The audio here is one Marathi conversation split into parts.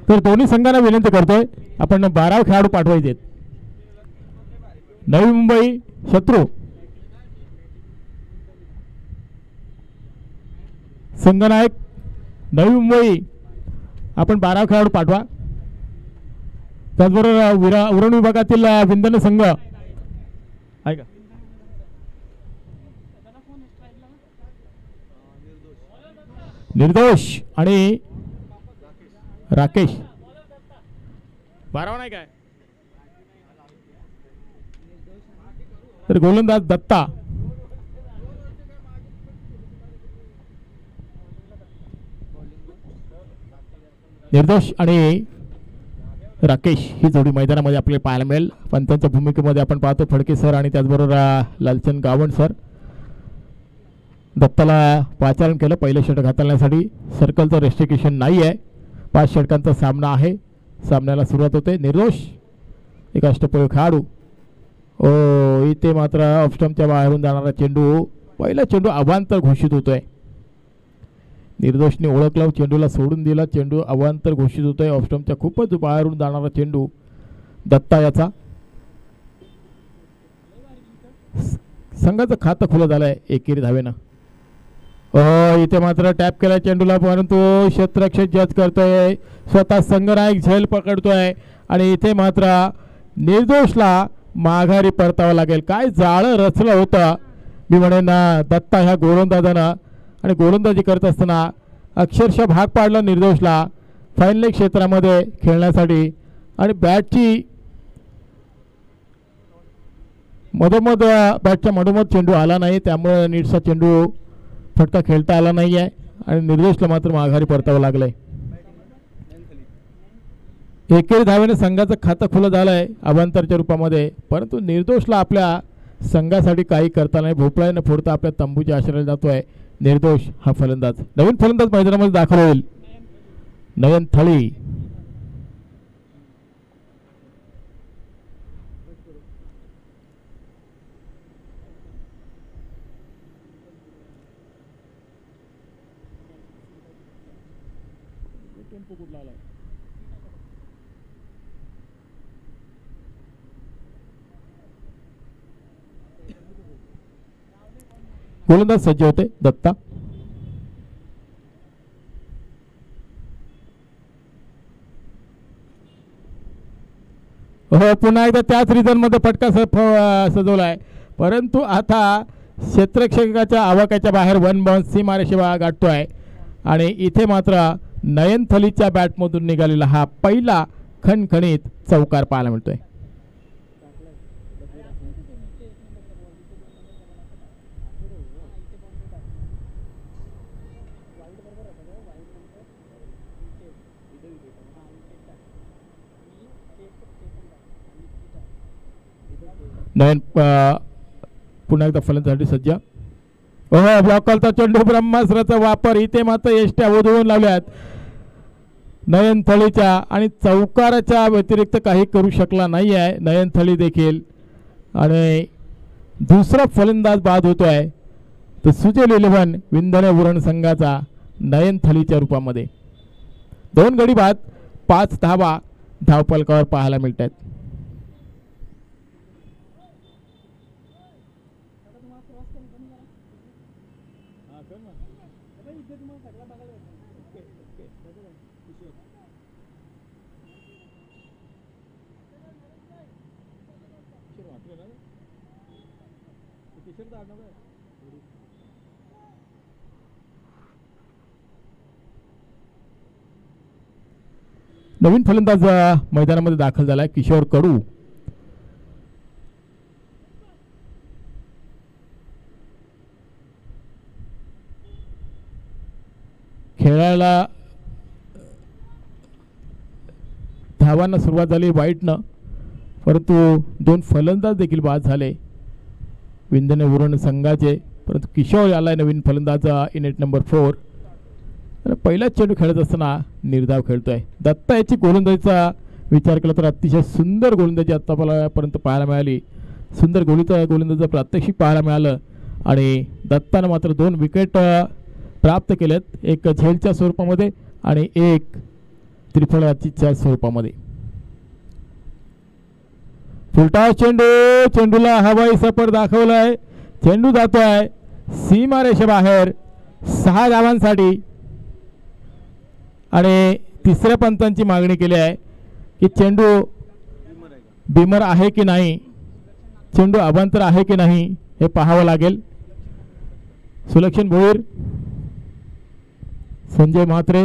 तर दोन्ही संघांना विनंती करतोय आपण 12 खेळाडू पाठवायचे. नवी मुंबई शत्रू संघनायक नवी मुंबई आपण 12 खेळाडू पाठवा. त्याचबरोबर उरण विभागातील विंधन संघ आहे का निर्दोष आणि राकेश 12 नाही काय तर गोलंदाज दत्ता निर्दोष आणि राकेश ही जोडी मैदानामध्ये आपल्याला पाहायला मिळेल. पण त्यांच्या भूमिकेमध्ये आपण पाहतो फडके सर आणि त्याचबरोबर लालचंद गावण सर. दत्ताला पाचारण केलं पहिलं षटक हाताळण्यासाठी. सर्कलचं रेस्ट्रिक्शन नाही आहे. 5 षटकांचा सामना आहे. सामन्याला सुरुवात होते. निर्दोष एक अष्टपैलू खेळाडू इथे मात्र ऑफस्टम्पच्या बाहेरून जाणारा चेंडू पहिला चेंडू अवांतर घोषित होतोय. निर्दोषने ओळखलं चेंडूला सोडून दिला. चेंडू अवांतर घोषित होतोय. ऑफस्टम्पच्या खूपच बाहेरून जाणारा चेंडू दत्ता याचा. संघाचं खातं खुलं झालंय एकेरी धावेनं. इथे मात्र टॅप केला चेंडूला परंतु क्षेत्ररक्षक जज करतोय. स्वतः संघनायक झेल पकडतोय आणि इथे मात्र निर्दोषला माघारी परतावं लागेल. काय जाळं रचलं होतं मी म्हणेन दत्ता ह्या गोलंदाजानं आणि गोलंदाजी करत असताना अक्षरशः भाग पाडला निर्दोषला फाईनल क्षेत्रामध्ये खेळण्यासाठी. आणि बॅटची मधोमध बॅटच्या मधोमध चेंडू आला नाही त्यामुळे नीटचा चेंडू फटका खेळता आला नाही आहे आणि निर्दोषला मात्र माघारी परतावं लागलंय. एकेरी धावेने संघाचं खातं खुलं झालंय अवांतरच्या रूपामध्ये परंतु निर्दोषला आपल्या संघासाठी काही करता नाही. भोपळा न फोडता आपल्या तंबूच्या आश्रयाला जातोय निर्दोष हा फलंदाज. नवीन फलंदाज मैदानामध्ये दाखल होईल नयन थळी. गोलंदाज सज्ज होते दत्ता. पुन्हा एकदा त्याच रिझन मध्ये फटका सजवलाय परंतु आता क्षेत्ररक्षकाच्या आवाक्याच्या बाहेर 1 बाउन्स सीमारेषेवर गाठतोय आणि इथे मात्र नयन थलीच्या बॅटमधून निघालेला हा पहिला खणखणीत चौकार पाहायला मिळतोय. नयन पुन्हा एकदा फलंदाजीसाठी सज्ज. ब्लॉकलचा चेंडू ब्रह्मास्त्राचा वापर इथे मात्र यष्ट्या ओढवून लावल्यात नयन थळीच्या आणि चौकाराच्या व्यतिरिक्त काही करू शकला नाही आहे नयन थळी देखील. आणि दुसरा फलंदाज बाद होतोय तर सुजल 11 विंधने उरण संघाचा नयन थळीच्या रूपामध्ये. 2 गडी बाद 5 धावा धावफलकावर पाहायला मिळत आहेत. नवीन फलंदाज मैदानामध्ये दाखल झालाय किशोर कडू. खेळायला धावांना सुरुवात झाली वाईटनं परंतु 2 फलंदाज देखील बाद झाले विंधने उरण संघाचे. परंतु किशोर आलाय नवीन फलंदाज इनेट नंबर 4. पहिला चेंडू खेळत असताना निर्धाव खेळतोय. दत्ता याची गोलंदाजीचा विचार केला तर अतिशय सुंदर गोलंदाजी आतापर्यंत पाहायला मिळाली. सुंदर गोलंदाजीचं प्रात्यक्षिक पाहायला मिळालं आणि दत्तानं मात्र 2 विकेट प्राप्त केलेत. एक झेलच्या स्वरूपामध्ये आणि एक त्रिफळाच्या स्वरूपामध्ये. फुलटा चेंडू, चेंडूला हवाई सफर दाखवलाय. चेंडू जातोय सीमारेषेबाहेर 6 धावांसाठी. आणि तिसऱ्या पंचांची मागणी केली आहे की चेंडू बिमर आहे की नाही, चेंडू अभांतर आहे की नाही हे पाहावं लागेल. सुलक्षण भोईर, संजय म्हात्रे,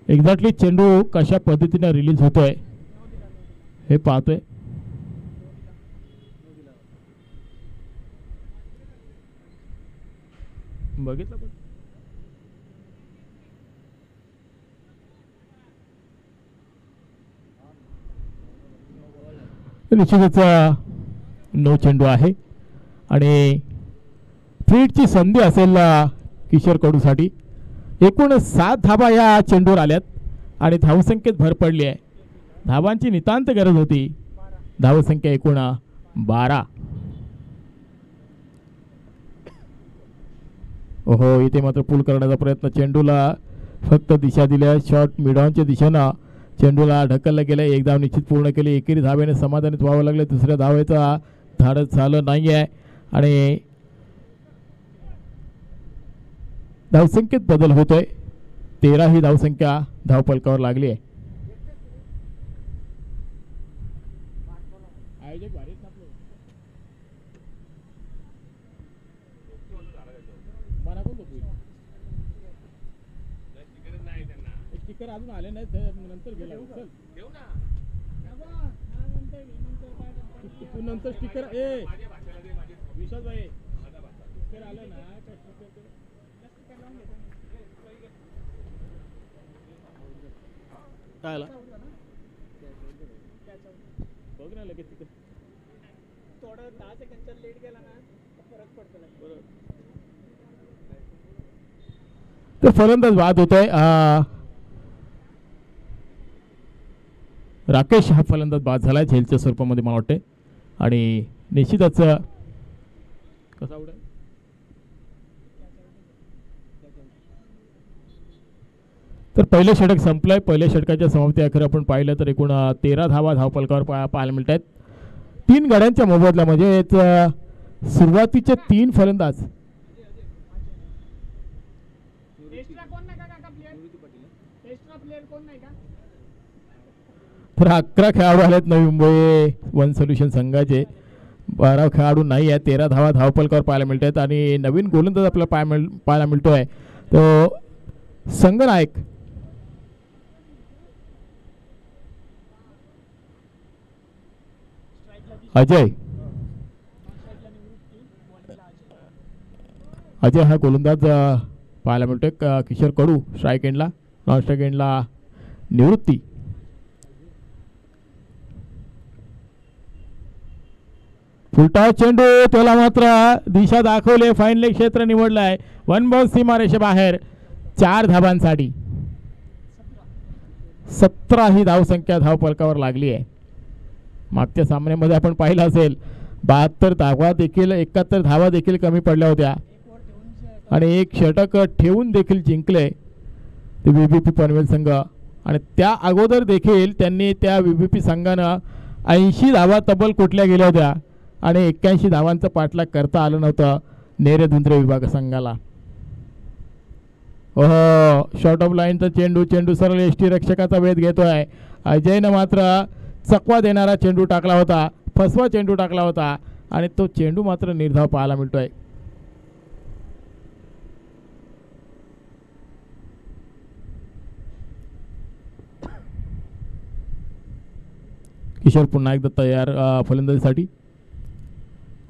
एक्झॅक्टली चेंडू कशा पद्धतीने रिलीज होतोय हे पाहतोय. बघितलं पण निश्चितच नो चेंडू आहे आणि फ्रीडची संधी असेल किशोर कडूसाठी. एकूण 7 धाबा या चेंडूवर आल्यात आणि धावसंख्येत भर पडली आहे. धावांची नितांत गरज होती. धावसंख्या एकूण 12. ओहो, इथे मात्र पूल करण्याचा प्रयत्न. चेंडूला फक्त दिशा दिल्या. शॉट मिडॉनच्या दिशेनं चेंडूला ढकललं गेलं. एक धाव निश्चित पूर्ण केली. एकेरी धावेने समाधानित व्हावं लागलं. दुसऱ्या धावेचा धाडस झालं नाही आहे आणि धावसंख्येत बदल होतोय. 13 ही धावसंख्या धावफलकावर लागली आहे. अजून आले नाही, नंतर गेला नंतर स्टिकर. ए विशाल भाई, स्टिकर आलं ना काय आला बघ ना लगेच. तिकडे थोडं 10 सेकंड लेट गेला ना फरक पडतो. तर फलंदाज बाद होतोय. राकेश हा फलंदाज बाद झालाय झेलच्या स्वरूपामध्ये मला वाटते. आणि निश्चितच कसा उडेल तर पहिलं षटक संपलंय. पहिल्या षटकाच्या समाप्ती अखेर आपण पाहिलं तर एकूण 13 धावा धावफलकावर पाहायला मिळत आहेत. 3 गाड्यांच्या मोबदला म्हणजे सुरुवातीचे 3 फलंदाज तर 11 खेळाडू आलेत नवी मुंबई वन सोल्युशन संघाचे. 12 खेळाडू नाही आहेत. 13 धावा धावफलकावर पाहायला मिळत आहेत आणि नवीन गोलंदाज आपल्याला पाहायला मिळतोय तो संघनायक अजय. अजय हा गोलंदाज पाहायला मिळतोय. किशोर कडू स्ट्राईक एंडला, नॉन स्ट्राईक एंडला निवृत्ती. फुलटा चेंडू, त्याला मात्र दिशा दाखवली. फाईन लेग क्षेत्र निवडलाय. 1 बॉल सीमारेषे बाहेर. 4 धाबांसाठी 17 ही धावसंख्या धावफलकावर लागली आहे. मागच्या सामन्यामध्ये आपण पाहिलं असेल 72 धावा देखील 71 धावा देखील कमी पडल्या होत्या आणि एक षटक ठेवून देखील जिंकले ते व्हीबीपी पनवेल संघ. आणि त्या अगोदर देखील त्यांनी त्या व्हीबीपी संघानं 80 धावा तब्बल कुठल्या गेल्या होत्या आणि 81 धावांचं पाठलाग करता आलं नव्हतं नेरे धुंद्रे विभाग संघाला. ओहो, शॉर्ट ऑफ लाईनचा चेंडू, चेंडू सरळ एसटी रक्षकाचा वेध घेतोय. अजयनं मात्र चकवा देणारा चेंडू टाकला होता, फसवा चेंडू टाकला होता आणि तो चेंडू मात्र निर्धाव पाहायला मिळतोय. किशोर पुन्हा एकदा तयार फलंदाजीसाठी.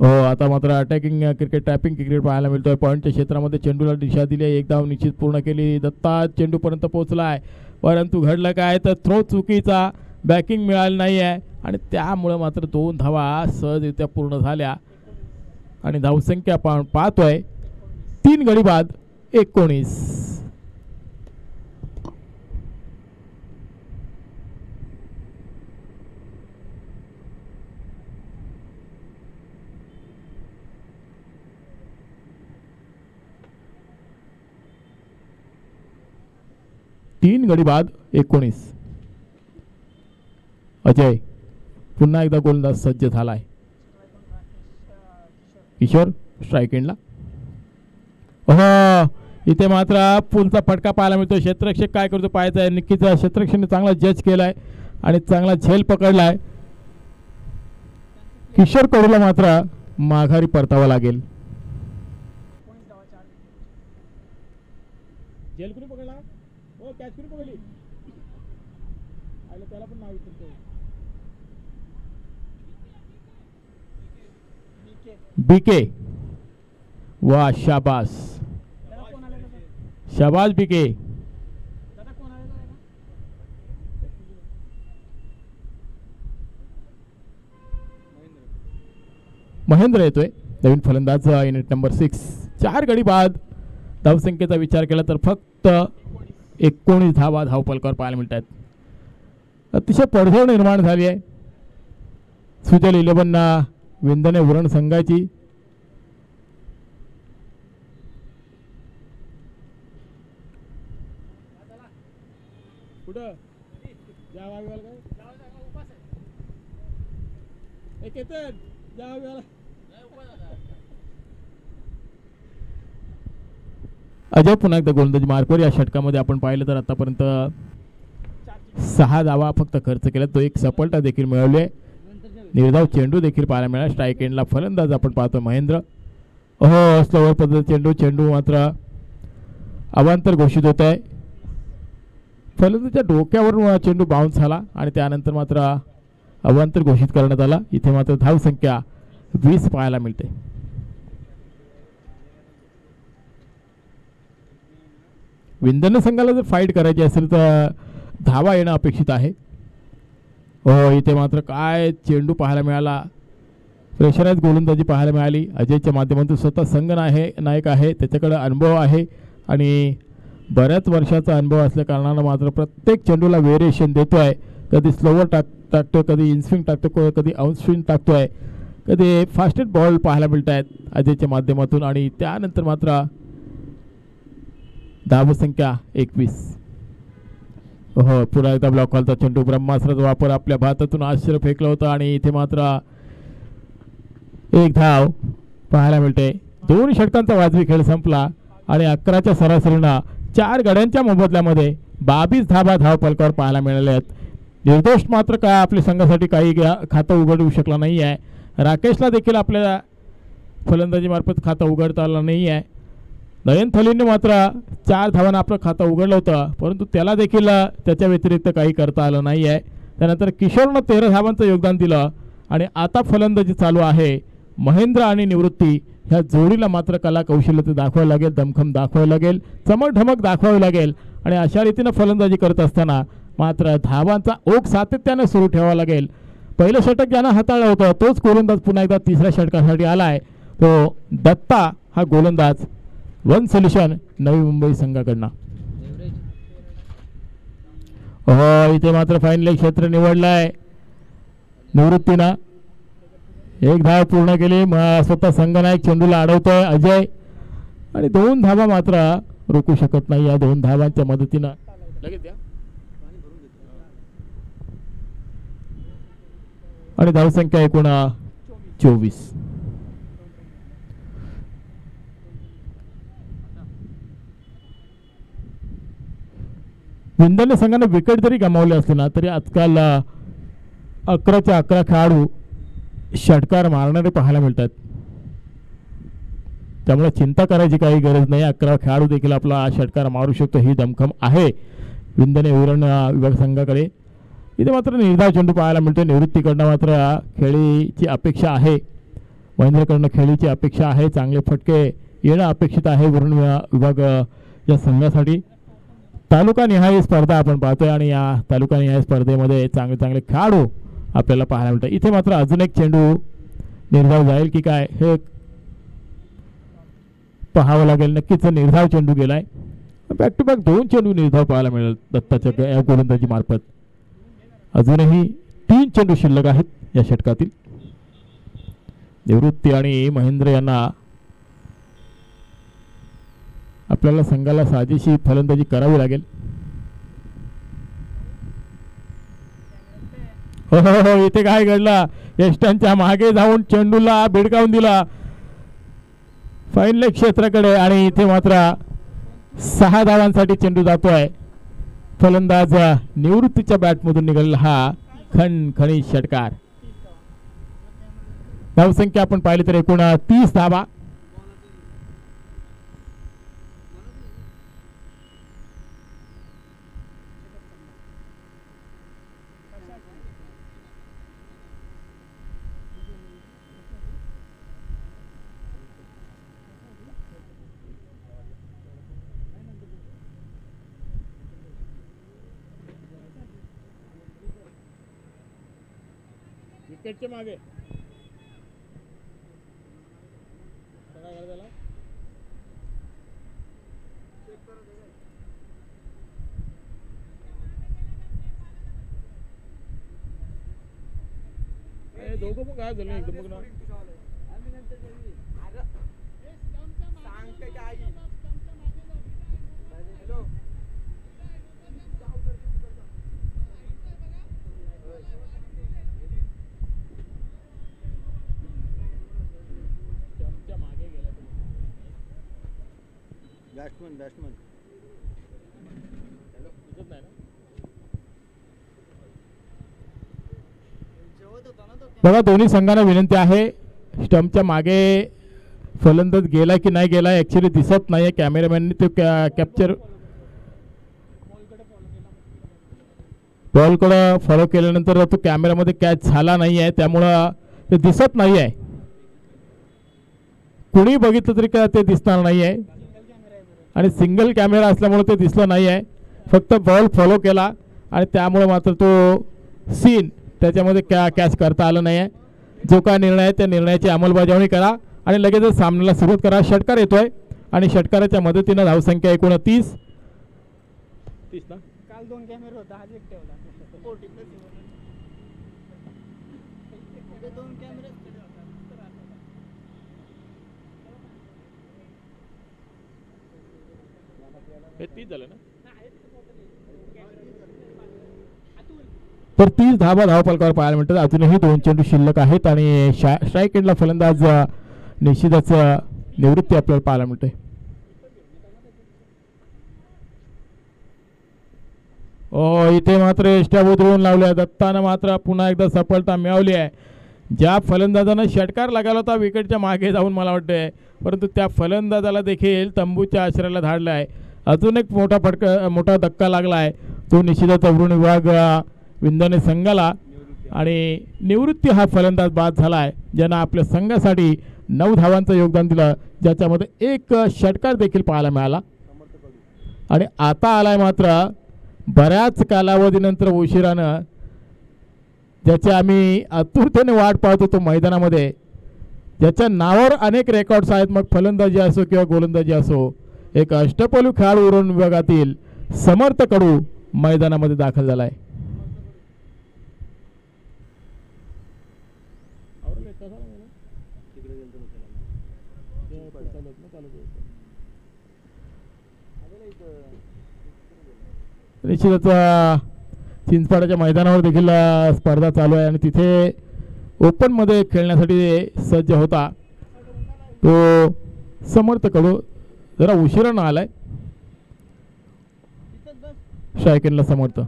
हो, आता मात्र अटॅकिंग क्रिकेट, टॅपिंग क्रिकेट पाहायला मिळतोय. पॉईंटच्या क्षेत्रामध्ये चेंडूला दिशा दिली आहे. 1 धाव निश्चित पूर्ण केली. दत्ता चेंडूपर्यंत पोहोचलाय परंतु घडलं काय तर थ्रो चुकीचा, बॅकिंग मिळाली नाही आहे आणि त्यामुळे मात्र 2 धावा सहजरित्या पूर्ण झाल्या आणि धावसंख्या आपण पाहतोय 3 गडी बाद 19. 3 गडी बाद 19. अजय पुन्हा एकदा गोलंदाज सज्ज झालाय. किशोर स्ट्राईक एंडला. इथे मात्र पुलचा फटका पाहायला मिळतो. क्षेत्ररक्षक काय करतो पाहायचं आहे. नक्कीच क्षेत्ररक्षकाने चांगला जज केलाय आणि चांगला झेल पकडलाय. किशोर कडूला मात्र माघारी परतावा लागेल. जेल कुणी पकडला हो कॅच कुणी पकडली आले त्याला पण नाव विचारतो. बीके वा शाबास शाबास बीके. महेंद्र येतोय नवीन फलंदाज युनिट नंबर 6. 4 गडी बाद. धावसंख्येचा विचार केला तर फक्त 19 धावा धावपलकावर पाहायला मिळतात. अतिशय पडझड निर्माण झाली आहे सुजल 11 विंधने उरण संघाची. अजय पुन्हा एकदा गोलंदाजी मार्कवर. या षटकामध्ये आपण पाहिलं तर आतापर्यंत 6 धावा फक्त खर्च केला. तो एक सफलता देखील मिळवली. निर्धाव चेंडू देखील पाहायला मिळाला. स्ट्राईक एंडला फलंदाज आपण पाहतो महेंद्र. स्लोवर पद्धतीचा चेंडू मात्र अवांतर घोषित होत आहे. फलंदाजाच्या डोक्यावरून चेंडू बाउन्स झाला आणि त्यानंतर मात्र अवांतर घोषित करण्यात आला. इथे मात्र धावसंख्या 20 पाहायला मिळते. विंधन संघाला जर फाईट करायची असेल तर धावा येणं अपेक्षित आहे. इथे मात्र काय चेंडू पाहायला मिळाला. प्रेशराईज गोलंदाजी पाहायला मिळाली. अजयच्या माध्यमातून स्वतः संघ नायक आहे. त्याच्याकडे अनुभव आहे आणि बऱ्याच वर्षाचा अनुभव असल्या कारणानं मात्र प्रत्येक चेंडूला व्हेरिएशन देतोय. कधी स्लोवर टाकतोय, कधी इनस्विंग टाकतोय, कधी आउटस्विंग टाकतोय, कधी फास्टेस्ट बॉल पाहायला मिळत आहेत अजयच्या माध्यमातून. आणि त्यानंतर मात्र धावसंख्या 21. पुन्हा एकदा ब्लॉक हॉलचा चेंडू. ब्रह्मास्त्राचा वापर आपल्या भातातून आश्चर्य फेकलं होतं आणि इथे मात्र 1 धाव पाहायला मिळते. 2 षटकांचा वाजवी खेळ संपला आणि 11च्या सरासरीनं 4 गड्यांच्या मोबदल्यामध्ये 22 धावा धावपलकावर पाहायला मिळाल्या आहेत. निर्दोष मात्र काय आपल्या संघासाठी काही खातं उघडू शकला नाही आहे. राकेशला देखील आपल्या फलंदाजी मार्फत खातं उघडता आलं नाही आहे. नयन थलीने मात्र 4 धावांना आपलं खातं उघडलं होतं परंतु त्याला देखील त्याच्या व्यतिरिक्त काही करता आलं नाही आहे. त्यानंतर किशोरनं 13 धावांचं योगदान दिलं आणि आता फलंदाजी चालू आहे. महेंद्र आणि निवृत्ती ह्या जोडीला मात्र कला कौशल्य दाखवावं लागेल, दमखम दाखवावं लागेल, चमक दाखवावी लागेल आणि अशा रीतीनं फलंदाजी करत असताना मात्र धावांचा ओघ सातत्यानं सुरू ठेवावा लागेल. पहिलं षटक ज्यानं हाताळलं होतं तोच गोलंदाज पुन्हा एकदा 3ऱ्या षटकासाठी आलाय. तो दत्ता हा गोलंदाज. One solution Navi Mumbai संघाकडनं. इथे मात्र फायनल क्षेत्र निवडलाय निवृत्तीनं. 1 धाव पूर्ण केली. स्वतः संघनायक चेंडूला अडवतोय अजय आणि 2 धावा मात्र रोखू शकत नाही. या 2 धावांच्या मदतीनं लगेच आणि धावसंख्या एकूण 24. विंधन संघाने विकेट जरी गमावले असले ना तरी आजकाल 11च्या 11 खेळाडू षटकार मारणारे पाहायला मिळतात. त्यामुळे चिंता करायची काही गरज नाही. 11 खेळाडू देखील आपला षटकार मारू शकतो ही दमखम आहे विंधने उरण विभाग संघाकडे. इथे मात्र निर्धाव चेंडू पाहायला मिळतो. निवृत्तीकडनं मात्र खेळीची अपेक्षा आहे. महेंद्रकडनं खेळीची अपेक्षा आहे. चांगले फटके येणं अपेक्षित आहे उरण विभाग या संघासाठी. तालुकानिहाय स्पर्धा आपण पाहतोय आणि या तालुकानिहाय स्पर्धेमध्ये चांगले चांगले खेळाडू आपल्याला पाहायला मिळतात. इथे मात्र अजून एक चेंडू निर्धाव जाईल की काय हे पाहावं लागेल. नक्कीच निर्धाव चेंडू गेलाय. बॅक टू बॅक 2 चेंडू निर्धाव पाहायला मिळेल दत्ताच्या या गोलंदाजी मार्फत. अजूनही 3 चेंडू शिल्लक आहेत या षटकातील. निवृत्ती आणि महेंद्र यांना आपल्याला संघाला साजेशी फलंदाजी करावी लागेल. हो हो हो, इथे काय घडलं, यष्टांच्या मागे जाऊन चेंडूला भिडकावून दिला फाईन लेग क्षेत्राकडे आणि इथे मात्र 6 धावांसाठी चेंडू जातोय. फलंदाज निवृत्तीच्या बॅटमधून निघालेला हा खणखणी षटकार. धावसंख्या आपण पाहिली तर एकूण 30 धावा. विकेटच्या मागे दोघं पण काय झालं एकदम बघ ना. बॅट्समन बघा, दोन्ही संघांना विनंती आहे, स्टंपच्या मागे फलंदाज गेला की नाही गेला ऍक्च्युली दिसत नाहीये. कॅमेरामॅनने तो कॅप्चर बॉलकडे फॉलो केल्यानंतर तो कॅमेरामध्ये कॅच झाला नाही आहे, त्यामुळं ते दिसत नाही आहे. कुणी बघितलं तरी का ते दिसणार नाही आहे आणि सिंगल कॅमेरा असल्यामुळे ते दिसलं नाही आहे. फक्त बॉल फॉलो केला आणि त्यामुळे मात्र तो सीन त्याच्यामध्ये कॅच करता आलं नाही आहे. जो काय निर्णय आहे त्या निर्णयाची अंमलबजावणी करा आणि लगेचच सामन्याला सुरुवात करा. षटकार येतोय आणि षटकाराच्या मदतीनं धावसंख्या एकूण 30 ना. काल 2 कॅमेरा होता, आज 1 ठेवला. 40 प्लस 2 कॅमेरे हे 30 झालं ना. तर 30 धावा धावफलकावर पाहायला मिळतात. अजूनही 2 चेंडू शिल्लक आहेत आणि स्ट्राईक एंडला फलंदाज निश्चितच निवृत्ती आपल्याला पाहायला मिळते. इथे मात्र एष्ट्या उधळून लावल्या. दत्तानं मात्र पुन्हा एकदा सफलता मिळवली आहे. ज्या फलंदाजानं षटकार लगावला होता विकेटच्या मागे जाऊन मला वाटतंय, परंतु त्या फलंदाजाला देखील तंबूच्या आश्रयाला धाडलं आहे. अजून एक मोठा धक्का लागला आहे, तो निश्चितच अवरून विभाग विंदने संघाला आणि निवृत्ती हा फलंदाज बाद झाला आहे, ज्यानं आपल्या संघासाठी 9 धावांचं योगदान दिलं, ज्याच्यामध्ये एक षटकार देखील पाहायला मिळाला. आणि आता आलाय मात्र बऱ्याच कालावधीनंतर उशिरानं, ज्याची आम्ही आतुरतेने वाट पाहत होतो मैदानामध्ये, ज्याच्या नावावर अनेक रेकॉर्ड्स आहेत, मग फलंदाजी असो किंवा गोलंदाजी असो, एक अष्टपैलू खेळाडू उरण विभागातील समर्थ कडू मैदानामध्ये दाखल झाला आहे. निश्चितच चिंचपाड्याच्या मैदानावर देखील स्पर्धा चालू आहे आणि तिथे ओपनमध्ये खेळण्यासाठी सज्ज होता तो समर्थ कडू. जरा उशिरानं आलाय शायकेनला समर्थ.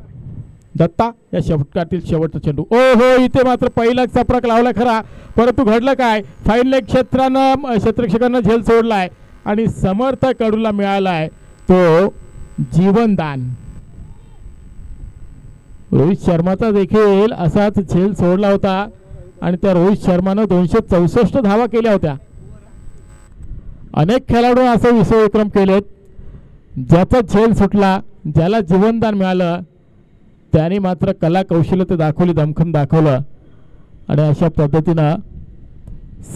दत्ता या षटकातील शेवटचा चेंडू. हो, इथे मात्र पहिलाच चपराक लावला खरा, परंतु घडलं काय, फाईन लेग क्षेत्ररक्षकांना झेल सोडलाय आणि समर्थ कडूला मिळालाय तो जीवनदान. रोहित शर्माचा देखील असाच झेल सोडला होता आणि त्या रोहित शर्मानं 264 धावा केल्या होत्या. अनेक खेळाडू असे विश्वविक्रम केलेत, ज्याचा झेल सुटला, ज्याला जीवनदान मिळालं, त्याने मात्र कला कौशल्य दाखवली, दमखम दाखवलं आणि अशा पद्धतीनं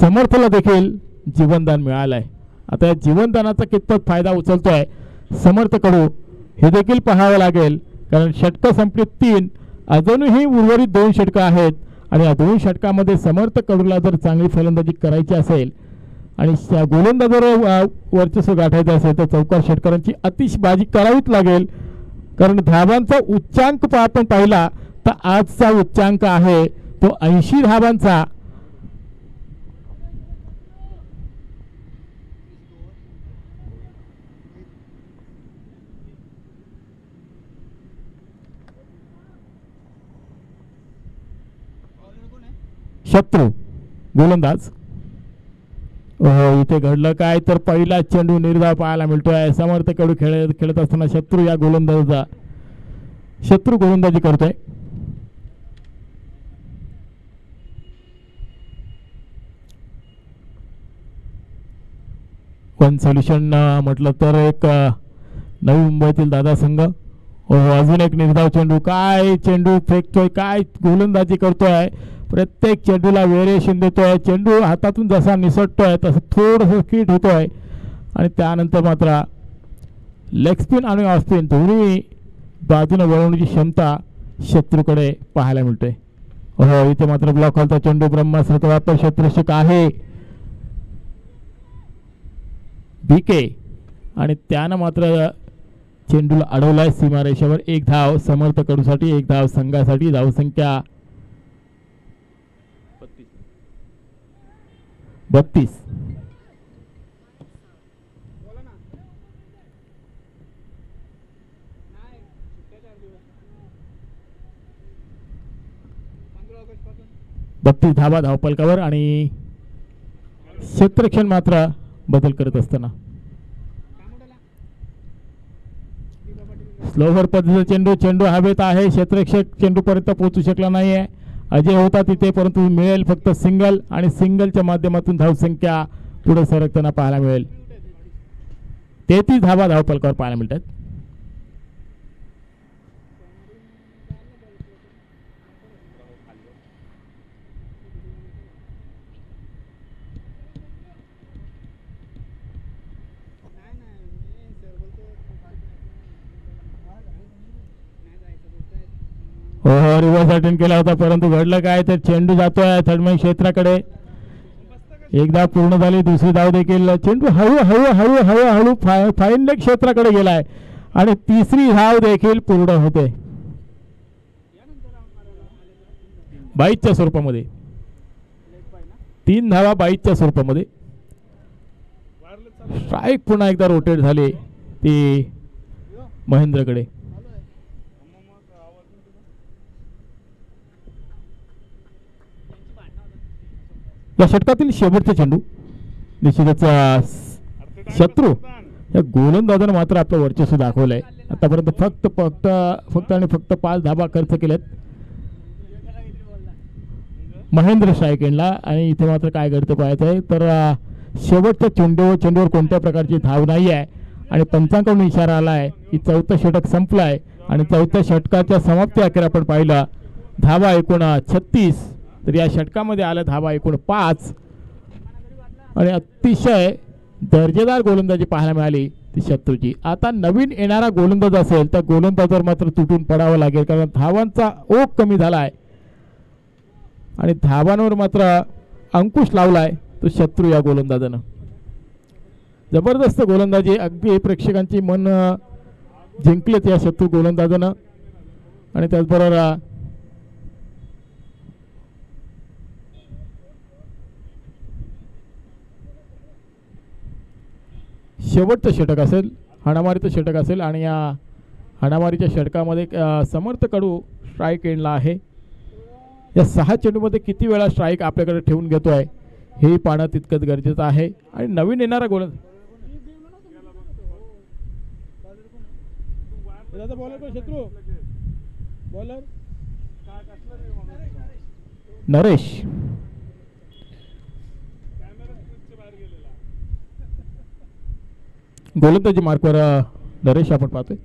समर्थला देखील जीवनदान मिळालं आहे. आता या जीवनदानाचा कितपत फायदा उचलतोय समर्थ कडू हे देखील पाहावं लागेल, कारण षटकं संपली 3, अजूनही उर्वरित 2 षटकं आहेत आणि या 2 षटकामध्ये समर्थ कडूला जर चांगली फलंदाजी करायची असेल आणि गोलंदाजावर वर्चस्व गाठायचं असेल तर चौकार षटकारांची अतिशबाजी करावीच लागेल, कारण धावांचा उच्चांक आपण पाहिला फक्त आजचा उच्चांक आहे तो 80 धावांचा. शत्रू गोलंदाज. इथे घडलं काय तर पहिला चेंडू निर्धाव पाहायला मिळतोय. समर्थ कडू खेळत असताना शत्रू या गोलंदाजा शत्रू गोलंदाजी करतोय. वन सोल्युशन म्हटलं तर एक नवी मुंबईतील दादा संघ. अजून एक निर्धाव चेंडू. काय चेंडू फेकतोय, काय गोलंदाजी करतोय. प्रत्येक चेंडूला व्हेरिएशन देतोय. चेंडू हातातून जसा निसटतोय तसं थोडंसं किट होतोय आणि त्यानंतर मात्र लेग स्पिन आणि ऑफ स्पिन दोन्ही बाजूने वळवण्याची क्षमता शत्रूकडे पाहायला मिळते. इथे मात्र ब्लॉक हॉलचा चेंडू ब्रह्मास्त्राचा वापर क्षेत्ररक्षक आहे बीके आणि त्यानं मात्र चेंडूला अडवलाय सीमारेषेवर. एक धाव समर्थ कडूसाठी, एक धाव संघासाठी. धावसंख्या 32. धावा धावपलकावर आणि क्षेत्ररक्षण मात्र बदल करत असताना स्लोवर पद्धतीचा चेंडू हवेत आहे. क्षेत्ररक्षक चेंडूपर्यंत पोहोचू शकला नाहीये. अजय होता तिथे परंतु मिळेल फक्त सिंगल आणि सिंगलच्या माध्यमातून धावसंख्या पुढे सरकताना पाहायला मिळेल. 33 धावा धावपलकावर पाहायला मिळतात. रिव्हर्स अटेंड केला होता परंतु घडलं काय तर चेंडू जातोय थर्डमॅन क्षेत्राकडे. एक धाव पूर्ण झाली. दुसरी धाव देखील. चेंडू हळू फाईन लेग क्षेत्राकडे गेलाय आणि तिसरी धाव देखील पूर्ण होते 22च्या स्वरूपामध्ये. 3 धावा 22च्या स्वरूपामध्ये. स्ट्राईक पुन्हा एकदा रोटेट झाली ती महेंद्रकडे. या षटकातील शेवटचा चेंडू निश्चितच शत्रू या गोलंदाजानं मात्र आपलं वर्चस्व दाखवलंय. आतापर्यंत फक्त आणि फक्त 5 धावा खर्च केल्यात महेंद्र स्ट्रायकेंडला. आणि इथे मात्र काय घडतं पाहायचं आहे तर शेवटच्या चेंडूवर कोणत्या प्रकारची धाव नाही आहे आणि पंचांकडून इशारा आला आहे की 4थं षटक संपलं आहे आणि 4थ्या षटकाच्या समाप्ती अखेर आपण पाहिलं धावा एकूण 36. तर या षटकामध्ये आल्या धावा एकूण 5 आणि अतिशय दर्जेदार गोलंदाजी पाहायला मिळाली ती शत्रूची. आता नवीन येणारा गोलंदाज असेल त्या गोलंदाजावर मात्र तुटून पडावं लागेल कारण धावांचा ओघ कमी झालाय आणि धावांवर मात्र अंकुश लावलाय तो शत्रू या गोलंदाजानं. जबरदस्त गोलंदाजी अगदी प्रेक्षकांची मन जिंकलेत या शत्रू गोलंदाजानं. आणि त्याचबरोबर शेवटचं षटक असेल हाणामारीचं षटक असेल आणि या हाणामारीच्या षटकामध्ये समर्थ कडू स्ट्राईक एंडला आहे. या 6 चेंडूमध्ये किती वेळा स्ट्राईक आपल्याकडे ठेवून घेतोय हे पाहणं तितकंच गरजेचं आहे. आणि नवीन येणारा गोलंदाज नरेश गोलंदाजी मार्कवर नरेश आपण पाहतोय.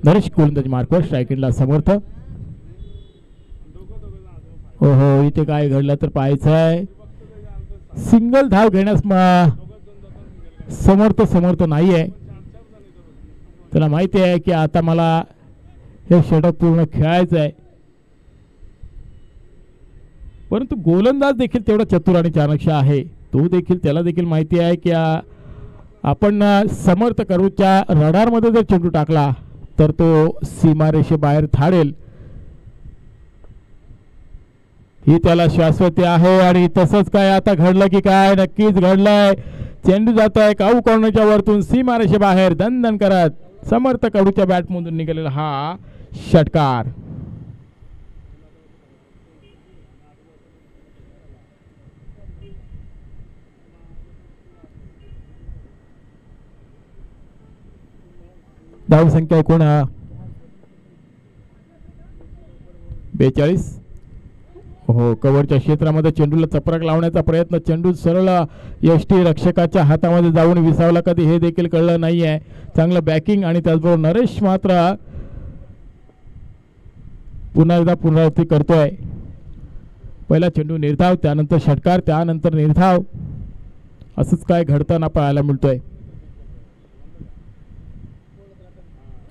नरेश गोलंदाजी मार्कवर स्ट्रायकिंगला समर्थ. हो इथे काय घडलं तर पाहायचं आहे. सिंगल धाव घेण्यास समर्थ नाही आहे. त्याला माहिती आहे की आता मला हे षटक पूर्ण खेळायचं आहे. परंतु गोलंदाज देखील तेवढा चतुर आणि चाणक्य आहे. तो देखील त्याला देखील माहिती आहे की आपण समर्थ करूच्या रडारमध्ये जर चेंडू टाकला तर तो सीमारेषेबाहेर धाडेल ही त्याला शाश्वती आहे. आणि तसंच काय आता घडलं की काय? नक्कीच घडलंय. चेंडू जात आहे काऊ कॉर्नरच्या वरतून सीमारेषेबाहेर दणदण करत समर्थ कडूच्या बॅटमधून निघालेला हा षटकार. धावसंख्या एकूण 42. हो, कव्हरच्या क्षेत्रामध्ये चेंडूला चपराक लावण्याचा प्रयत्न. चेंडू सरळ यष्टी रक्षकाच्या हातामध्ये जाऊन विसावला कधी हे देखील कळलं नाही आहे. चांगलं बॅकिंग आणि त्याचबरोबर नरेश मात्र पुन्हा एकदा पुनरावृत्ती करतोय. पहिला चेंडू निर्धाव, त्यानंतर षटकार, त्यानंतर निर्धाव. असंच काय घडताना पाहायला मिळतोय.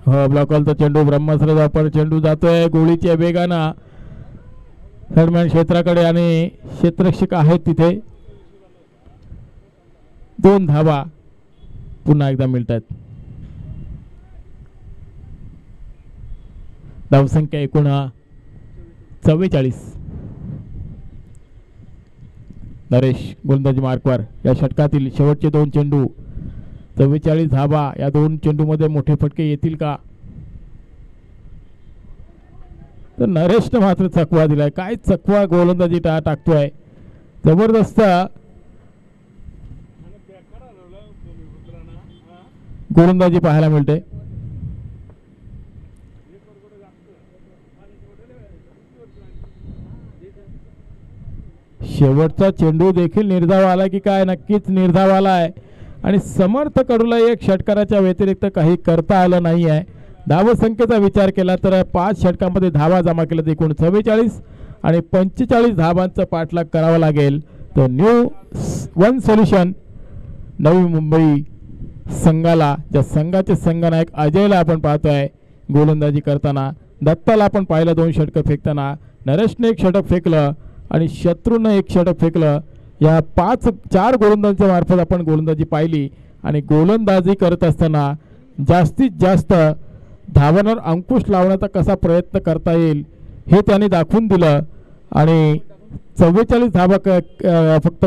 हो, ब्लॉकवलचा चेंडू ब्रह्मास्त्र वापर चेंडू जातोय गोळीच्या वेगानं थर्डमॅन क्षेत्राकडे आणि क्षेत्ररक्षक आहेत तिथे. 2 धावा पुन्हा एकदा मिळतात. धावसंख्या एकूण 44. नरेश गोलंदाजी मार्कवर. या षटकातील शेवटचे 2 चेंडू 44 धावा. या 2 चेंडूमध्ये मोठे फटके येतील का? तर नरेशनं मात्र चकवा दिलाय. काय चकवा गोलंदाजी टाकतोय, जबरदस्त गोलंदाजी पाहायला मिळते. शेवटचा चेंडू देखील निर्धाव आला की काय? नक्कीच निर्धाव आलाय. आणि समर्थ कडूला एक षटकाराच्या व्यतिरिक्त काही करता आलं नाही आहे. धावसंख्येचा विचार केला तर 5 षटकांमध्ये धावा जमा केल्या तर एकूण 44 आणि 45 धावांचा पाठलाग करावा लागेल. तर new one solution Navi Mumbai संघाला, ज्या संघाचे संघनायक अजयला आपण पाहतोय गोलंदाजी करताना. दत्ताला आपण पाहिलं 2 षटकं फेकताना. नरेशने 1 षटक फेकलं आणि शत्रूनं 1 षटक फेकलं. या 4 गोलंदाजांच्या मार्फत आपण गोलंदाजी पाहिली. आणि गोलंदाजी करत असताना जास्तीत जास्त धावांवर अंकुश लावण्याचा कसा प्रयत्न करता येईल हे त्याने दाखवून दिलं. आणि 44 धावा फक्त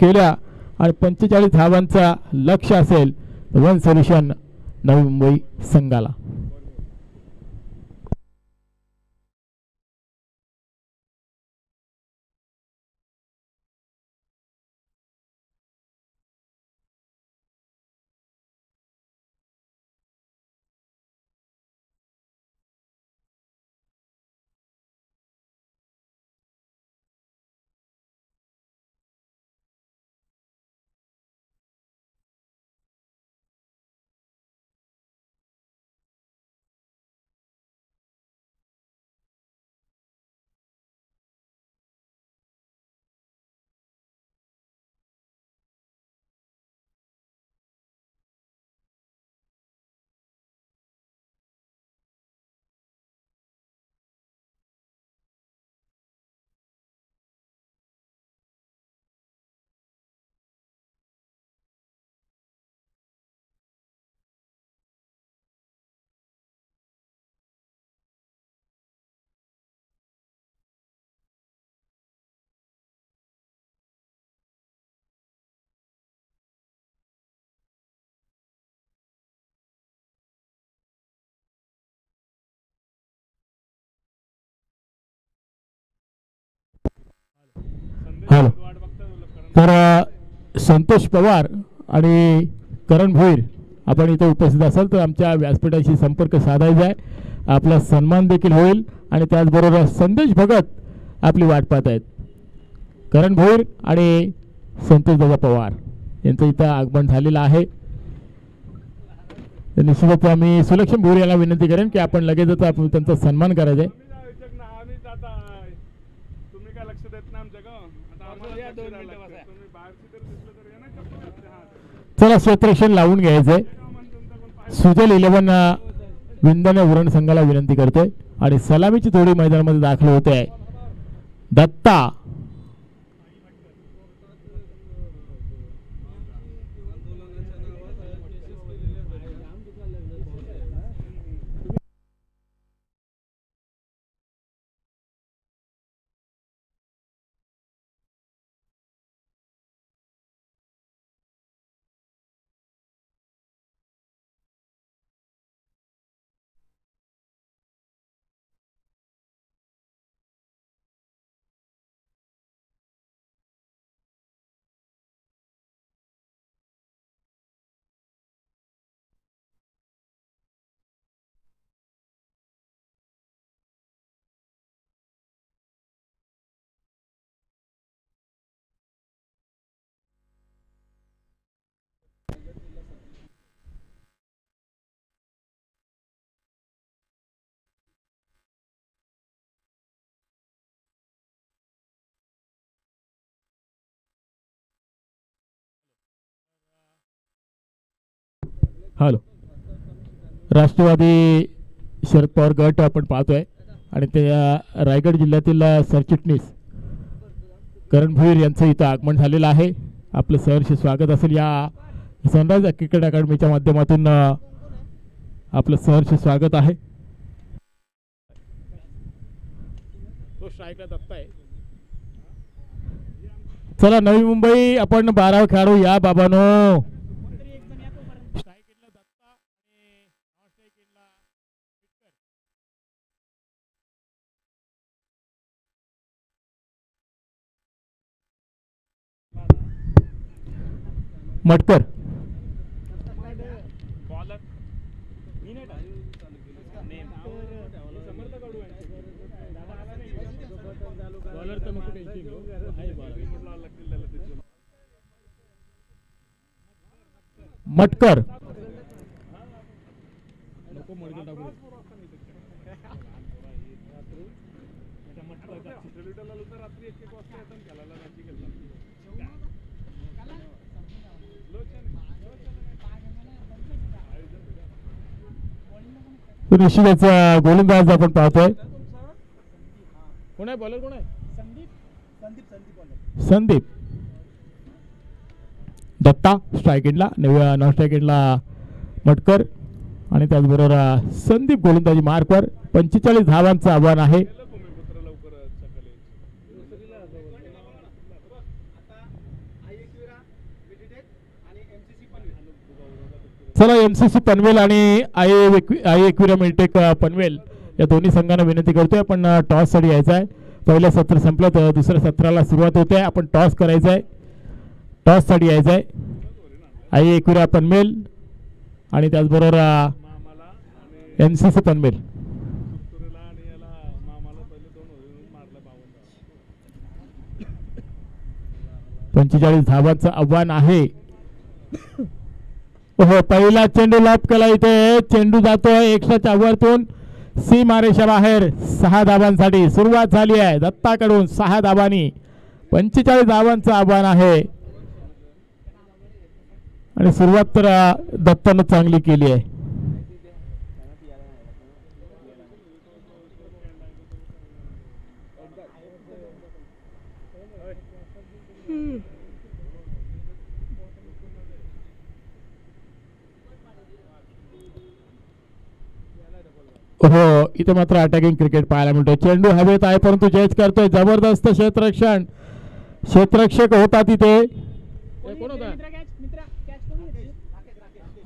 केल्या आणि 45 धावांचा लक्ष्य असेल वन सोल्युशन नवी मुंबई संघाला. हॅलो. तर संतोष पवार आणि करण भोईर आपण इथे उपस्थित असाल तर आमच्या व्यासपीठाशी संपर्क साधायचा आहे. आपला सन्मान देखील होईल. आणि त्याचबरोबर संदेश भगत आपली वाट पाहत आहेत. करण भोईर आणि संतोष दादा पवार यांचं इथं आगमन झालेलं आहे. निश्चितच आम्ही सुलक्षण भोईर याला विनंती करेन की आपण लगेचच त्यांचा सन्मान करायचा आहे. चला क्षेत्ररक्षण लावून घ्यायचंय. सुजल 11 विंदने उरण संघाला विनंती करतोय आणि सलामीची जोडी मैदानामध्ये दाखल होते आहे. दत्ता हॅलो राष्ट्रवादी शरद पवार गट आपण पाहतोय आणि ते रायगड जिल्ह्यातील सरचिटणीस करण भोईर यांचं इथं आगमन झालेलं आहे. आपलं सहर्ष स्वागत असेल या सनराइज क्रिकेट अकॅडमीच्या माध्यमातून आपलं सहर्ष स्वागत आहे. तो स्ट्राईकला दत्ता आहे. चला नवी मुंबई आपण 12 खेळाडू या बाबानो. मटकर मटकर निश्चितच गोलंदाज आपण पाहतोय. कोण आहे बॉलर? कोण आहे? संदीप. दत्ता स्ट्राईक एंडला, नॉन स्ट्राईक एंडला मटकर आणि त्याचबरोबर संदीप गोलंदाजी मार्कवर. 45 धावांचं आव्हान आहे. चला MCC पनवेल आणि आई एक्विरा मिलटेक पनवेल या दोन्ही संघांना विनंती करतोय आपण टॉससाठी यायचं आहे. पहिलं सत्र संपलं तर दुसऱ्या सत्राला सुरुवात होते. आपण टॉस करायचं आहे. टॉससाठी यायचं आहे. आई एक्विरा पनवेल आणि त्याचबरोबर MCC पनवेल. पंचेचाळीस धावांचं आव्हान आहे. हो पहिला चेंडू लॉप केला. इथे चेंडू जातोय एक्स्ट्राच्या वरतून सीमारेषा बाहेर. 6 धावांसाठी सुरुवात झाली आहे दत्ताकडून. 6 धावांनी 45 धावांचं आव्हान आहे आणि सुरुवात तर दत्तानं चांगली केली आहे. हो इथे मात्र अटॅकिंग क्रिकेट पाहायला मिळतोय. चेंडू हवेत आहे परंतु जज करतोय. जबरदस्त क्षेत्ररक्षण. क्षेत्ररक्षक होता तिथे.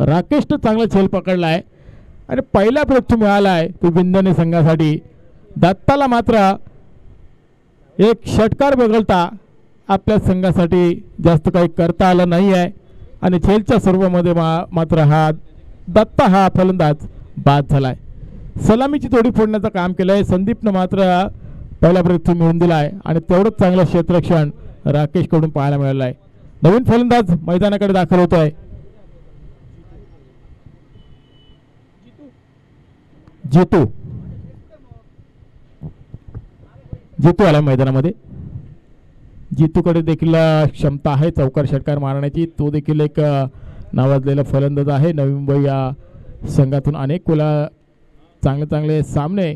राकेशनं चांगला झेल पकडलाय आणि पहिला प्रश्न मिळालाय तो बिंदने संघासाठी. दत्ताला मात्र एक षटकार वगळता आपल्या संघासाठी जास्त काही करता आलं नाही आहे आणि झेलच्या स्वरूपामध्ये मात्र हा दत्ता हा फलंदाज बाद झालाय. सलामीची तोडी फोडण्याचं काम केलंय. संदीपनं मात्र पहिला ब्रेक मिळवून दिलाय आणि तेवढंच चांगलं क्षेत्ररक्षण राकेश कडून पाहायला मिळालं आहे. नवीन फलंदाज मैदानाकडे दाखल होत आहे. जितू आला मैदानामध्ये. जितूकडे देखील क्षमता आहे चौकार षटकार मारण्याची. तो देखील एक नावाजलेला फलंदाज आहे. नवी मुंबई या संघातून अनेक वेळा चांगले चांगले सामने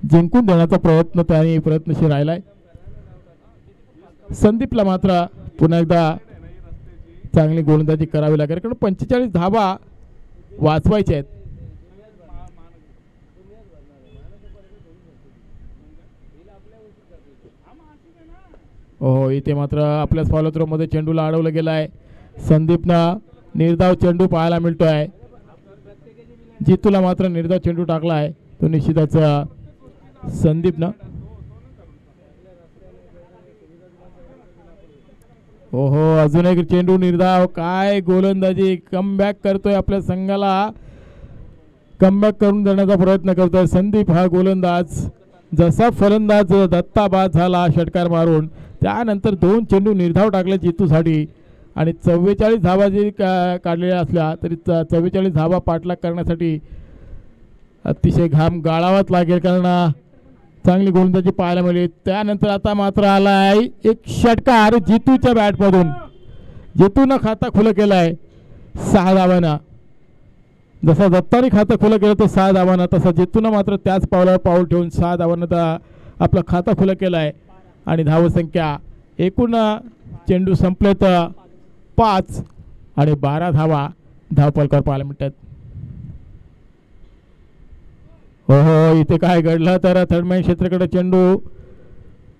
जिंकून देण्याचा त्याने प्रयत्नशील राहिलाय. संदीपला मात्र पुन्हा एकदा चांगली गोलंदाजी करावी लागेल, कारण 45 धावा वाचवायच्या आहेत. हो, इथे मात्र आपल्याच फॉलो थ्रो मध्ये चेंडूला अडवलं गेलं आहे. संदीपनं निर्धाव चेंडू पाहायला मिळतोय. जितूला मात्र निर्धाव चेंडू टाकला आहे तो निश्चितच संदीपनं. हो, अजून एक चेंडू निर्धाव. काय गोलंदाजी, कमबॅक करतोय, आपल्या संघाला कमबॅक करून देण्याचा प्रयत्न करतोय संदीप हा गोलंदाज. जसा फलंदाज दत्ता बाद झाला षटकार मारून, त्यानंतर 2 चेंडू निर्धाव टाकले जितूसाठी आणि 44 धावा जरी काढलेल्या असल्या तरी 44 धावा पाठलाग करण्यासाठी अतिशय घाम गाळावाच लागेल, कारण चांगली गोलंदाजी पाहायला मिळेल. त्यानंतर आता मात्र आला आहे एक षटकार जितूच्या बॅटमधून. जितूनं खाता खुलं केलं आहे 6 धावांना. जसा दत्ताने खातं खुलं केलं तो 6 धावांना, तसा जितूनं मात्र त्याच पावलावर पाऊल ठेवून 6 धावांना आपलं खातं खुलं केलं आहे. आणि धावसंख्या एकूण चेंडू संपले तर 5 आणि 12 धावा धावपलकावर पाहायला मिळतात. हो, इथे काय घडलं तर थर्डमॅन क्षेत्राकडे चेंडू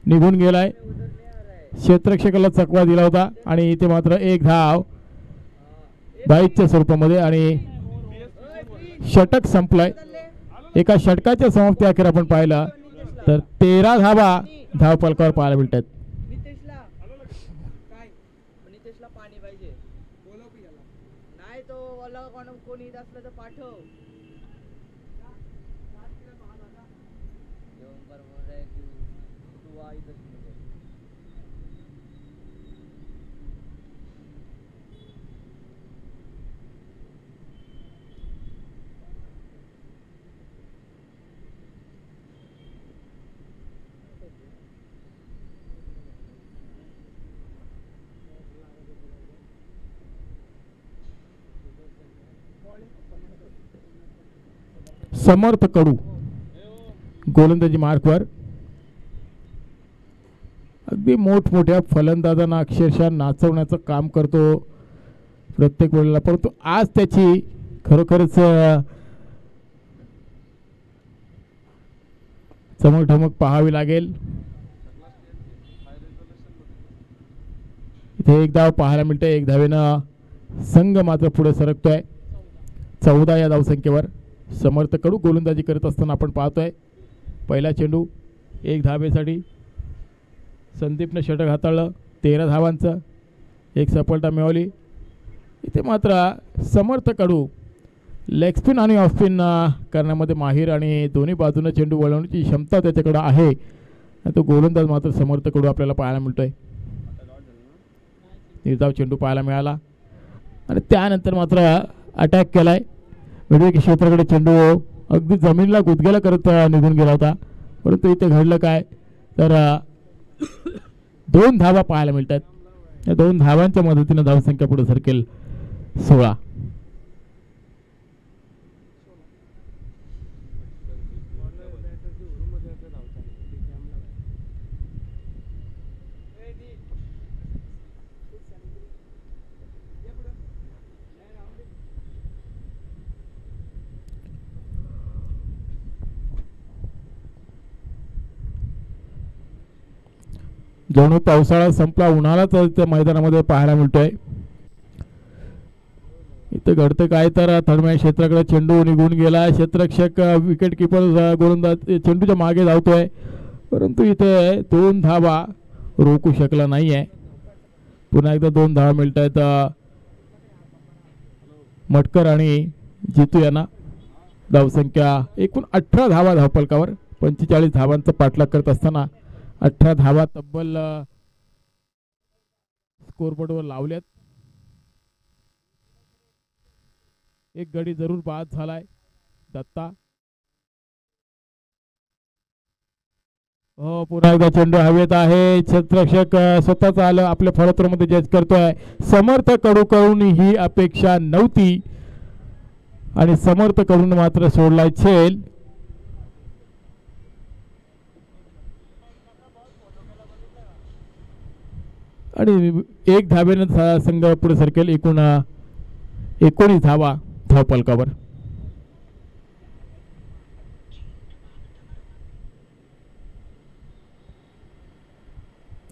निघून गेलाय. क्षेत्ररक्षकाला चकवा दिला होता आणि इथे मात्र एक धाव बाईकच्या स्वरूपामध्ये आणि षटक संपलाय. एका षटकाच्या समाप्ती अखेर आपण पाहिलं तर 13 धावा धावपलकावर पाहायला मिळतात. नितेशला पाणी पाहिजे, नाही तो वाला कोणी असलं तर पाठव. समर्थ कडू गोलंदाजी मार्कवर. अगदी मोठमोठ्या फलंदाजांना अक्षरशः नाचवण्याचं काम करतो प्रत्येक वेळेला, परंतु आज त्याची खरोखरच चमकढमक पाहावी लागेल. इथे एक धाव पाहायला मिळते. 1 धावेनं संघ मात्र पुढे सरकतोय 14 या धावसंख्येवर. समर्थ कडू गोलंदाजी करत असताना आपण पाहतोय. पहिला चेंडू 1 धावेसाठी संदीपनं षटक हाताळलं. 13 धावांचं एक सफलता मिळवली. इथे मात्र समर्थ कडू लेग स्पिन आणि ऑफ स्पिन करण्यामध्ये माहीर आणि दोन्ही बाजूने चेंडू वळवण्याची क्षमता त्याच्याकडे आहे. आणि तो गोलंदाज मात्र समर्थ कडू आपल्याला पाहायला मिळतोय. निर्धाव चेंडू पाहायला मिळाला आणि त्यानंतर मात्र अटॅक केलाय. वेगवेगळ्या क्षेत्राकडे चेंडू अगदी जमिनीला गुदगेला करत निघून गेला होता, परंतु इथे घडलं काय तर 2 धावा पाहायला मिळतात. या 2 धावांच्या मदतीने धावसंख्या पुढे सरकेल 16. जणू पावसाळा संपला, उन्हाळाच त्या मैदानामध्ये पाहायला मिळतोय. इथे घडतं काय तर थर्डमॅन क्षेत्राकडे चेंडू निघून गेला. क्षेत्ररक्षक विकेट किपर गोलंदाज चेंडूच्या मागे धावतोय, परंतु इथे 2 धावा रोखू शकला नाही आहे. पुन्हा एकदा 2 धावा मिळत आहेत मटकर आणि जितू यांना. धावसंख्या एकूण 18 धावा धावपलकावर. 45 धावांचा पाठलाग करत असताना 18 धावा तब्बल स्कोरबोर्डवर लावल्यात. एक गडी जरूर बाद झालाय दत्ता. हो, पुन्हा एकदा चेंडू हवेत आहे. क्षेत्ररक्षक स्वतःच आलं आपल्या फलत्वामध्ये जज करतोय. समर्थ कडूकडून ही अपेक्षा नव्हती आणि समर्थ कडून मात्र सोडलाय छेल. आणि एक धाब्यानं संघ पुढे सरकेल. एकूण 19 धावा धावफलकावर.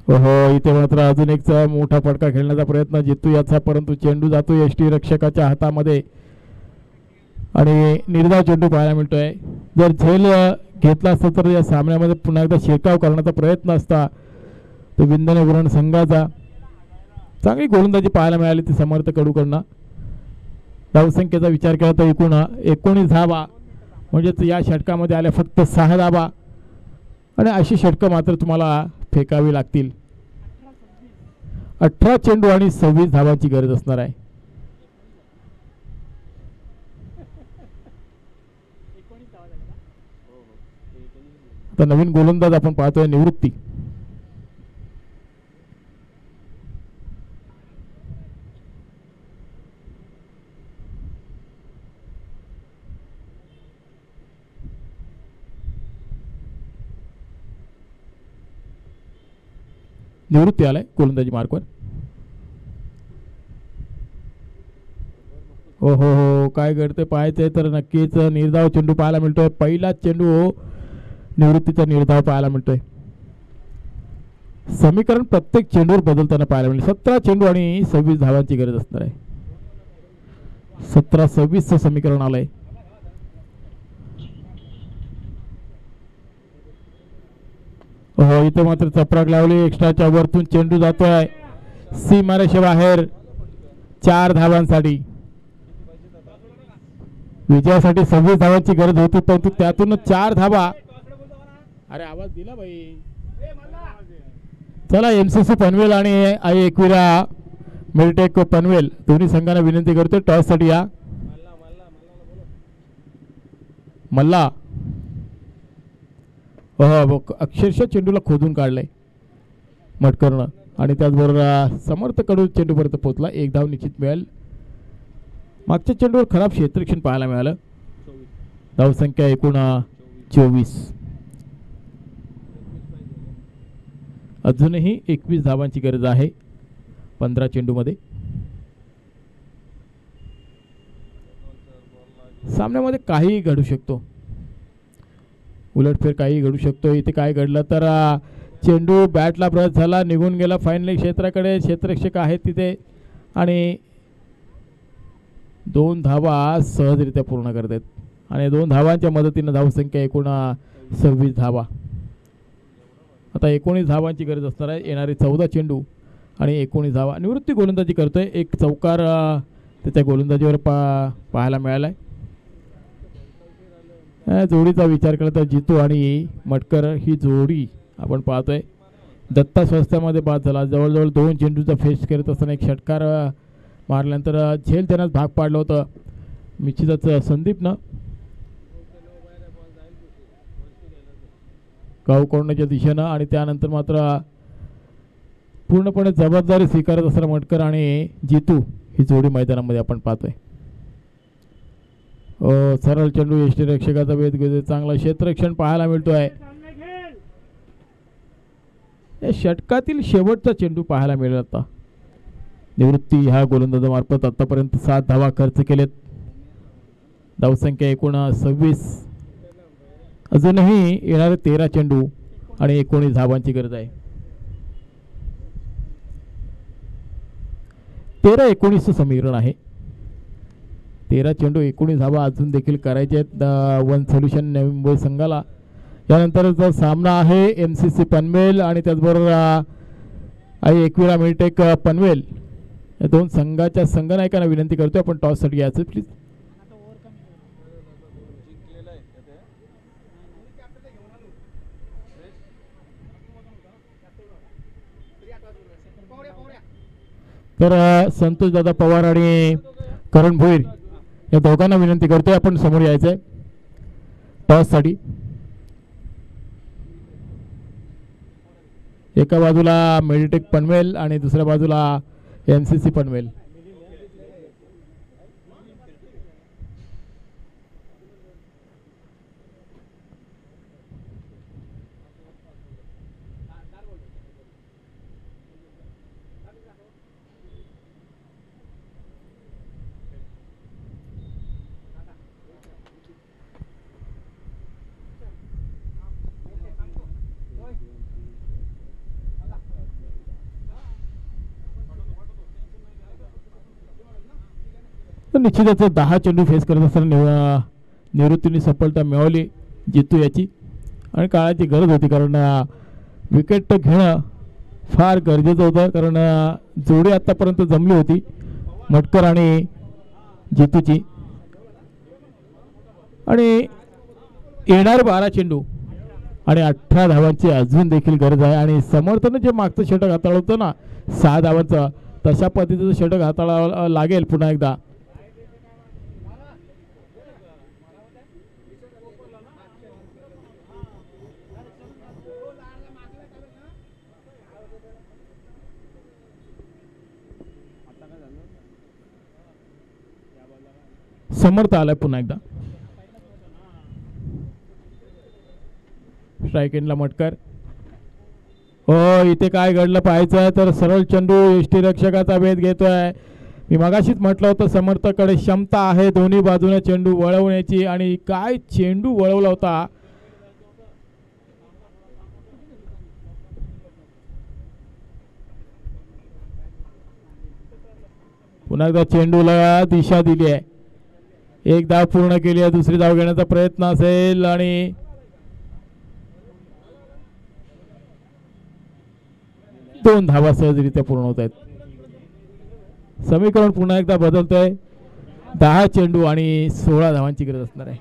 हो, इथे मात्र अजून एक मोठा फटका खेळण्याचा प्रयत्न जितू याचा, परंतु चेंडू जातो यष्टी रक्षकाच्या हातामध्ये आणि निर्धाव चेंडू पाहायला मिळतोय. जर झेल घेतला असता तर या सामन्यामध्ये पुन्हा एकदा शिरकाव करण्याचा प्रयत्न असता तो विंधने बुरण संघाचा. चांगली गोलंदाजी पाहायला मिळाली ती समर्थ कडूकडनं. धावसंख्येचा विचार केला तर एकूण 19 धावा, म्हणजेच या षटकामध्ये आल्या फक्त 6 धावा आणि अशी षटकं मात्र तुम्हाला फेकावी लागतील. 18 चेंडू आणि 26 धावांची गरज असणार आहे. आता नवीन गोलंदाज आपण पाहतोय निवृत्ती. निवृत्ती आलाय गोलंदाजी मार्कवर. हो हो हो, काय घडते पाहायचंय तर नक्कीच निर्धाव चेंडू पाहायला मिळतोय. पहिलाच चेंडू निवृत्तीचा निर्धाव पाहायला मिळतोय. समीकरण प्रत्येक चेंडूवर बदलताना पाहायला मिळेल. 17 चेंडू आणि 26 धावांची गरज असणार आहे. 17-26 चं समीकरण आलंय. हो, इथे मात्र चपराक लावली. एक्स्ट्राच्या वरतून चेंडू जातोय सीमारेषे बाहेर 4 धावांसाठी. विजयासाठी 26 धावांची गरज होती, परंतु त्यातून 4 धावा. अरे आवाज दिला भाई. चला, MCC पनवेल आणि आई एकविरा मिलटेक पनवेल दोन्ही संघांना विनंती करतोय टॉस साठी या. मल्ला हो, अक्षरशः चेंडूला खोदून काढलंय मटकरनं आणि त्याचबरोबर समर्थ कडून चेंडूपर्यंत पोहोचला. 1 धाव निश्चित मिळेल. मागच्या चेंडूवर खराब क्षेत्ररक्षण पाहायला मिळालं. धावसंख्या एकूण 24. अजूनही 21 धावांची गरज आहे 15 चेंडूमध्ये. सामन्यामध्ये काहीही घडू शकतो, उलटफेर काहीही घडू शकतो. इथे काय घडलं तर चेंडू बॅटला ब्रश झाला, निघून गेला फायनली क्षेत्राकडे. क्षेत्ररक्षक आहेत तिथे आणि 2 धावा सहजरित्या पूर्ण करतात आणि 2 धावांच्या मदतीनं धावसंख्या एकूण 26 धावा. आता 19 धावांची गरज असणार आहे. येणारे 14 चेंडू आणि 19 धावा. निवृत्ती गोलंदाजी करतोय. एक चौकार त्याच्या गोलंदाजीवर पाहायला मिळाला आहे. जोडीचा विचार केला तर जितू आणि मटकर ही जोडी आपण पाहतोय. दत्ता स्वस्त्यामध्ये बाद झाला. जवळजवळ 2 चेंडूचा फेस करत असताना एक षटकार मारल्यानंतर झेल त्यांनाच भाग पाडलं होतं निश्चितच संदीपनं. गाव कोंडण्याच्या दिशेनं आणि त्यानंतर मात्र पूर्णपणे जबाबदारी स्वीकारत असताना मटकर आणि जितू ही जोडी मैदानामध्ये आपण पाहतोय. सरळ चेंडू यष्टी रक्षकाचा वेध घेतोय. चांगला क्षेत्ररक्षण पाहायला मिळतोय. या षटकातील शेवटचा चेंडू पाहायला मिळेल. आता निवृत्ती ह्या गोलंदाजामार्फत आतापर्यंत 7 धावा खर्च केलेत. धावसंख्या एकूण 26. अजूनही येणारे 13 चेंडू आणि 19 धावांची गरज आहे. 13-19 समीकरण आहे. 13 चेंडू 19 धावा अजून देखील करायचे आहेत वन सोल्युशन नवी मुंबई संघाला. यानंतरचा सामना आहे MCC पनवेल आणि त्याचबरोबर आई एकविरा मिलटेक पनवेल या 2 संघाच्या संघनायकांना विनंती करतोय आपण टॉससाठी यायचं प्लीज. तर संतोष दादा पवार आणि करण भोईर या दोघांना विनंती करतोय आपण समोर यायचंय टॉससाठी. एका बाजूला मिलटेक पनवेल आणि दुसऱ्या बाजूला MCC पनवेल. तर निश्चितच 10 चेंडू फेस करत असताना निवृत्तीने सफलता मिळवली जितू याची, आणि काळाची गरज होती, कारण विकेट घेणं फार गरजेचं होतं, कारण जोडी आत्तापर्यंत जमली होती मटकर आणि जितूची. आणि येणारे 12 चेंडू आणि 18 धावांची अजून देखील गरज आहे. आणि समर्थनं जे मागचं षटक हाताळलं होतं ना 6 धावांचं, तशा पद्धतीचं षटक हाताळावं लागेल पुन्हा एकदा. समर्थ आलाय पुन्हा एकदा. स्ट्राईक एंडला मटकर. हो, इथे काय घडलं पाहायचं तर सरळ चेंडू यष्टीरक्षकाचा भेद घेतोय. मी मगाशीच म्हटलं होतं समर्थकडे क्षमता आहे दोन्ही बाजूने चेंडू वळवण्याची, आणि काय चेंडू वळवला होता. पुन्हा एकदा चेंडूला दिशा दिली आहे. एक धाव पूर्ण केली आहे, दुसरी धाव घेण्याचा प्रयत्न असेल, आणि दोन धावा सहजरित्या पूर्ण होत आहेत. समीकरण पुन्हा एकदा बदलतंय. 10 चेंडू आणि 16 धावांची गरज असणार आहे.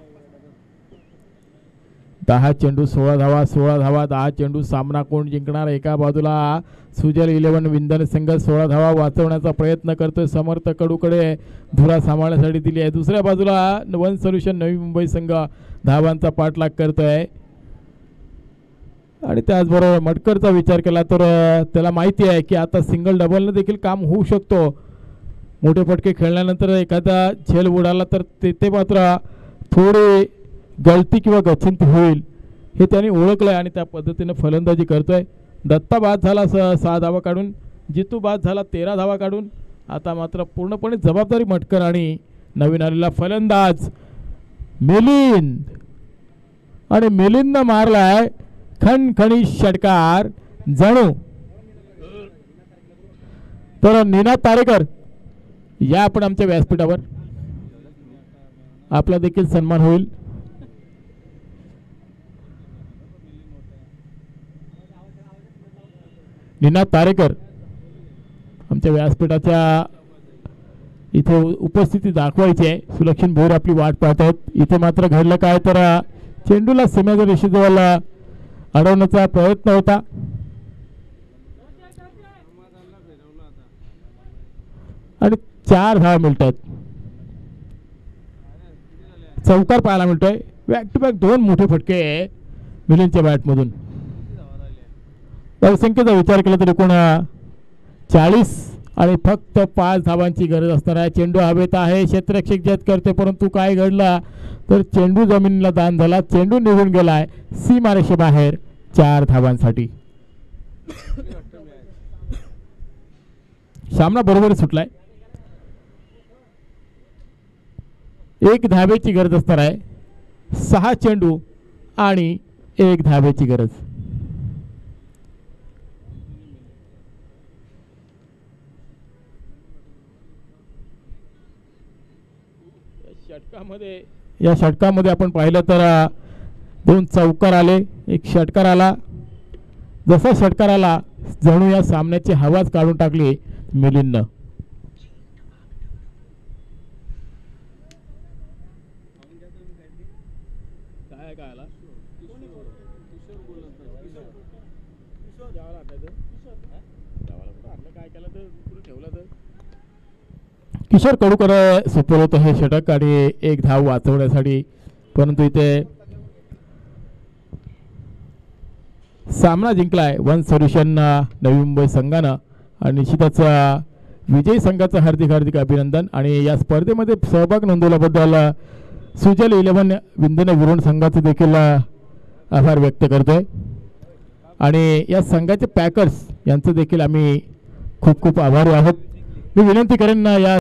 10 चेंडू 16 धावा, 16 धावा 10 चेंडू. सामना कोण जिंकणार? एका बाजूला सुजल 11 विंधन संघ 16 धावा वाचवण्याचा प्रयत्न करतोय, समर्थ कडूकडे धुरा सांभाळण्यासाठी दिली आहे. दुसऱ्या बाजूला वन सोल्युशन नवी मुंबई संघ धावांचा पाठलाग करतोय. आणि त्याचबरोबर मटकरचा विचार केला तर त्याला माहिती आहे की आता सिंगल डबलनं देखील काम होऊ शकतो. मोठे फटके खेळल्यानंतर एखादा झेल उडाला तर ते मात्र थोडी गलती किंवा गच्छंती होईल हे त्यांनी ओळखलं आहे, आणि त्या पद्धतीने फलंदाजी करतोय. दत्ता बाद झाला 6 धावा काढून, जितू बाद झाला 13 धावा काढून. आता मात्र पूर्णपणे जबाबदारी मटकर आणि नवीन आलेला फलंदाज मिलिंद, आणि मिलिंदनं मारलाय खणखणी षटकार. जणू तर निनाद तारेकर या आपण आमच्या व्यासपीठावर, आपला देखील सन्मान होईल. निनाद तारेकर आमच्या व्यासपीठाच्या इथे उपस्थिती दाखवायची आहे. सुलक्षण भोर आपली वाट पाहत आहेत. इथे मात्र घडलं काय तर चेंडूला सीमेच्या रेषेजवळ अडवण्याचा प्रयत्न होता, आणि 4 धावा मिळतात. चौकार पाहायला मिळतोय. बॅक टू बॅक 2 मोठे फटके मिलिंदच्या बॅटमधून. धावसंख्येचा विचार केला तर एकूण 40 आणि फक्त 5 धावांची गरज असणार आहे. चेंडू हवेत आहे, क्षेत्ररक्षक जत करते, परंतु काय घडलं तर चेंडू जमिनीला दान झाला. चेंडू निघून गेलाय सीमारेषेबाहेर 4 धावांसाठी. सामना बरोबर सुटलाय. 1 धावेची गरज असणार आहे. 6 चेंडू आणि 1 धावेची गरज. या षटकामध्ये आपण पाहिलं तर 2 चौकार आले, 1 षटकार आला. जसा षटकार आला जणू या सामन्याची हवाच काढून टाकली मिलिंदनं. किशोर कडूकर सोपवलं होतं हे षटक आणि 1 धाव वाचवण्यासाठी, परंतु इथे सामना जिंकलाय वन सोल्युशन नवी मुंबई संघानं, आणि निश्चितच विजयी संघाचं हार्दिक हार्दिक अभिनंदन. आणि या स्पर्धेमध्ये सहभाग नोंदवल्याबद्दल सुजल 11 विंधन विरुण संघाचे देखील आभार व्यक्त करतोय, आणि या संघाचे पॅकर्स यांचं देखील आम्ही खूप खूप आभारी आहोत. मी विनंती करेन या